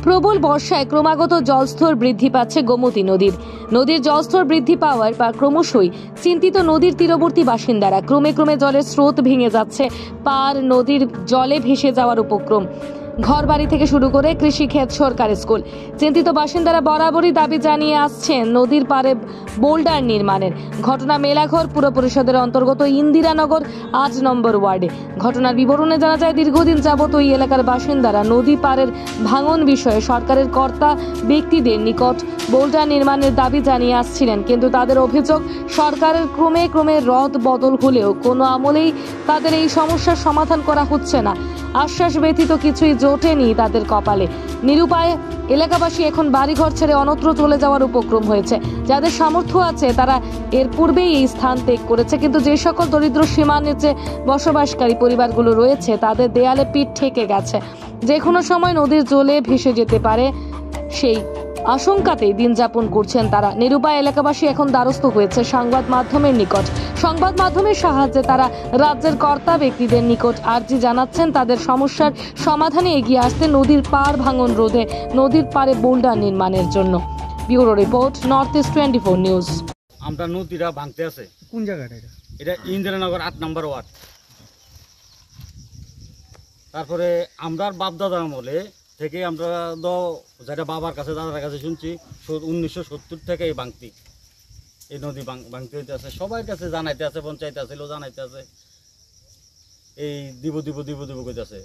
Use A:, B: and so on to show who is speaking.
A: প্রবল বর্ষায় ক্রমাগত জলস্তর বৃদ্ধি পাচ্ছে গোমতী নদীর জলস্তর বৃদ্ধি পাওয়ার ক্রমশই চিন্তিত নদীর তীরবর্তী বাসিন্দারা। ক্রমে জলের স্রোত ভেঙে যাচ্ছে, পার নদীর জলে ভেসে যাওয়ার উপক্রম। ঘরবাড়ি থেকে শুরু করে কৃষিক্ষেত, সরকারি স্কুল, চিন্তিত বাসিন্দারা বরাবরই দাবি জানিয়ে আসছেন নদীর পারে বোল্ডার নির্মাণের। ঘটনা মেলাঘর পুর পরিষদের অন্তর্গত ইন্দিরানগর 8 নম্বর ওয়ার্ডে। ঘটনার বিবরণে জানা যায়, দীর্ঘদিন যাবত ওই এলাকার বাসিন্দারা নদী পারের ভাঙন বিষয়ে সরকারের কর্তা ব্যক্তিদের নিকট বোল্ডার নির্মাণের দাবি জানিয়ে আসছিলেন, কিন্তু তাদের অভিযোগ সরকারের ক্রমে রদ বদল হলেও কোনো আমলেই তাদের এই সমস্যার সমাধান করা হচ্ছে না। আশ্বাস ব্যতীত কিছুই জোটেনি তাদের কপালে। নিরুপায় এলাকাবাসী এখন বাড়িঘর ছেড়ে অন্যত্র চলে যাওয়ার উপক্রম হয়েছে। যাদের সামর্থ্য আছে তারা এর পূর্বেই এই স্থান ত্যাগ করেছে, কিন্তু যে সকল দরিদ্র সীমার নিচে বসবাসকারী পরিবারগুলো রয়েছে তাদের দেয়ালে পিঠ ঠেকে গেছে। যে কোনো সময় নদীর জলে ভেসে যেতে পারে, সেই আশঙ্কাতেই দিন যাপন করছেন তারা। নিরুপায় এলাকাবাসী এখন দ্বারস্থ হয়েছে সংবাদ মাধ্যমের নিকট। সংবাদ মাধ্যমের সাহায্যে তারা রাজ্যের কর্তা ব্যক্তিদের নিকট আর্জি জানাচ্ছেন তাদের সমস্যার সমাধানে এগিয়ে আসতে নদীর পার ভাঙন রোধে নদীর পারে বোল্ডার নির্মাণের জন্য। Bureau report, north east 24 news.
B: আমরা নদীরা ভাঙতে আছে।
C: কোন জায়গাটা
B: এটা ইন্দিরানগর 8 নম্বর ওয়ার্ড। তারপরে আমরা বাপদাদা আমলে থেকে আমরা যেটা বাবার কাছে, দাদার কাছে শুনছি 1970 থেকে এই ভাঙতি, এই নদী ভাঙতে হইতে আছে। সবার কাছে জানাইতে আছে, পঞ্চায়েত আছে, জানাইতে আছে, এই দিব কইতে আছে।